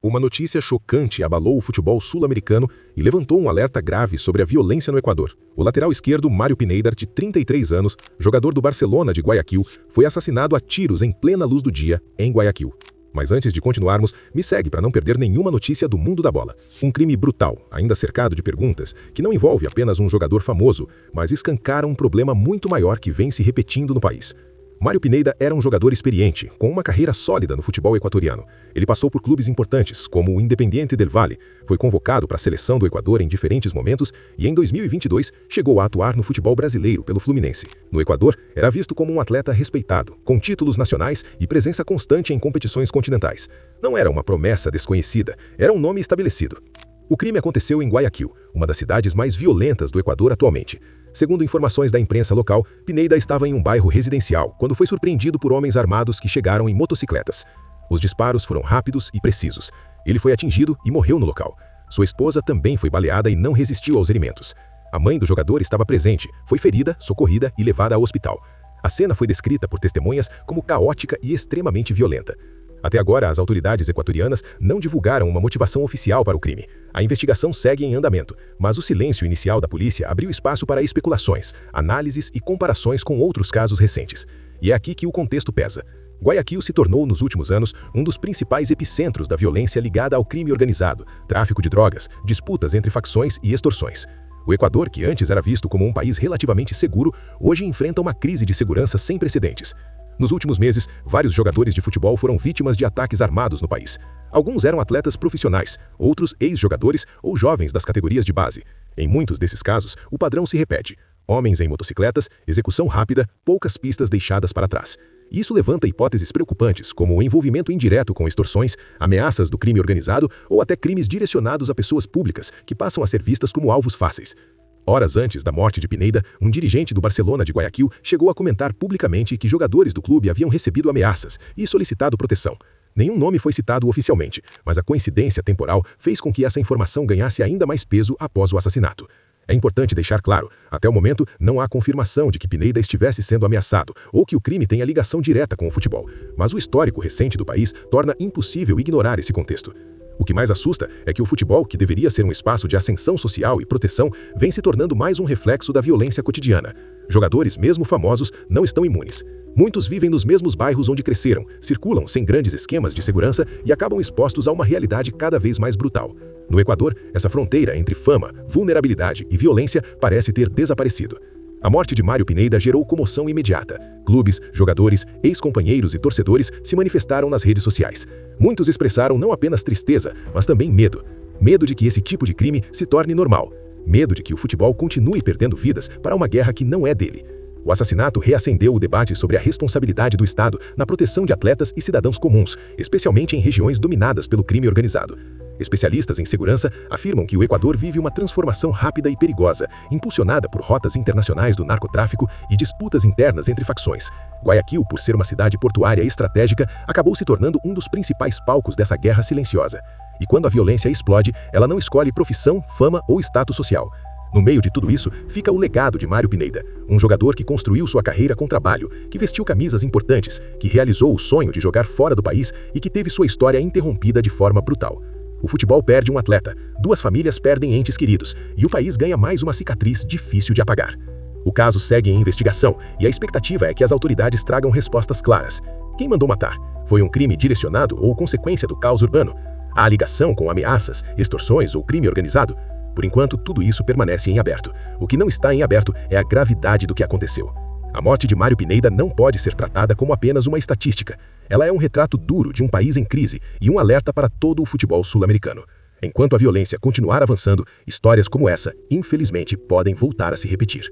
Uma notícia chocante abalou o futebol sul-americano e levantou um alerta grave sobre a violência no Equador. O lateral esquerdo Mário Pineda, de 33 anos, jogador do Barcelona de Guayaquil, foi assassinado a tiros em plena luz do dia, em Guayaquil. Mas antes de continuarmos, me segue para não perder nenhuma notícia do mundo da bola. Um crime brutal, ainda cercado de perguntas, que não envolve apenas um jogador famoso, mas escancara um problema muito maior que vem se repetindo no país. Mário Pineda era um jogador experiente, com uma carreira sólida no futebol equatoriano. Ele passou por clubes importantes, como o Independiente del Valle, foi convocado para a seleção do Equador em diferentes momentos e em 2022 chegou a atuar no futebol brasileiro pelo Fluminense. No Equador, era visto como um atleta respeitado, com títulos nacionais e presença constante em competições continentais. Não era uma promessa desconhecida, era um nome estabelecido. O crime aconteceu em Guayaquil, uma das cidades mais violentas do Equador atualmente. Segundo informações da imprensa local, Pineda estava em um bairro residencial quando foi surpreendido por homens armados que chegaram em motocicletas. Os disparos foram rápidos e precisos. Ele foi atingido e morreu no local. Sua esposa também foi baleada e não resistiu aos ferimentos. A mãe do jogador estava presente, foi ferida, socorrida e levada ao hospital. A cena foi descrita por testemunhas como caótica e extremamente violenta. Até agora, as autoridades equatorianas não divulgaram uma motivação oficial para o crime. A investigação segue em andamento, mas o silêncio inicial da polícia abriu espaço para especulações, análises e comparações com outros casos recentes. E é aqui que o contexto pesa. Guayaquil se tornou, nos últimos anos, um dos principais epicentros da violência ligada ao crime organizado, tráfico de drogas, disputas entre facções e extorsões. O Equador, que antes era visto como um país relativamente seguro, hoje enfrenta uma crise de segurança sem precedentes. Nos últimos meses, vários jogadores de futebol foram vítimas de ataques armados no país. Alguns eram atletas profissionais, outros ex-jogadores ou jovens das categorias de base. Em muitos desses casos, o padrão se repete. Homens em motocicletas, execução rápida, poucas pistas deixadas para trás. Isso levanta hipóteses preocupantes, como o envolvimento indireto com extorsões, ameaças do crime organizado ou até crimes direcionados a pessoas públicas, que passam a ser vistas como alvos fáceis. Horas antes da morte de Pineda, um dirigente do Barcelona de Guayaquil chegou a comentar publicamente que jogadores do clube haviam recebido ameaças e solicitado proteção. Nenhum nome foi citado oficialmente, mas a coincidência temporal fez com que essa informação ganhasse ainda mais peso após o assassinato. É importante deixar claro, até o momento não há confirmação de que Pineda estivesse sendo ameaçado ou que o crime tenha ligação direta com o futebol, mas o histórico recente do país torna impossível ignorar esse contexto. O que mais assusta é que o futebol, que deveria ser um espaço de ascensão social e proteção, vem se tornando mais um reflexo da violência cotidiana. Jogadores, mesmo famosos, não estão imunes. Muitos vivem nos mesmos bairros onde cresceram, circulam sem grandes esquemas de segurança e acabam expostos a uma realidade cada vez mais brutal. No Equador, essa fronteira entre fama, vulnerabilidade e violência parece ter desaparecido. A morte de Mário Pineda gerou comoção imediata. Clubes, jogadores, ex-companheiros e torcedores se manifestaram nas redes sociais. Muitos expressaram não apenas tristeza, mas também medo. Medo de que esse tipo de crime se torne normal. Medo de que o futebol continue perdendo vidas para uma guerra que não é dele. O assassinato reacendeu o debate sobre a responsabilidade do Estado na proteção de atletas e cidadãos comuns, especialmente em regiões dominadas pelo crime organizado. Especialistas em segurança afirmam que o Equador vive uma transformação rápida e perigosa, impulsionada por rotas internacionais do narcotráfico e disputas internas entre facções. Guayaquil, por ser uma cidade portuária estratégica, acabou se tornando um dos principais palcos dessa guerra silenciosa. E quando a violência explode, ela não escolhe profissão, fama ou status social. No meio de tudo isso, fica o legado de Mário Pineda, um jogador que construiu sua carreira com trabalho, que vestiu camisas importantes, que realizou o sonho de jogar fora do país e que teve sua história interrompida de forma brutal. O futebol perde um atleta, duas famílias perdem entes queridos e o país ganha mais uma cicatriz difícil de apagar. O caso segue em investigação e a expectativa é que as autoridades tragam respostas claras. Quem mandou matar? Foi um crime direcionado ou consequência do caos urbano? Há ligação com ameaças, extorsões ou crime organizado? Por enquanto, tudo isso permanece em aberto. O que não está em aberto é a gravidade do que aconteceu. A morte de Mário Pineda não pode ser tratada como apenas uma estatística. Ela é um retrato duro de um país em crise e um alerta para todo o futebol sul-americano. Enquanto a violência continuar avançando, histórias como essa, infelizmente, podem voltar a se repetir.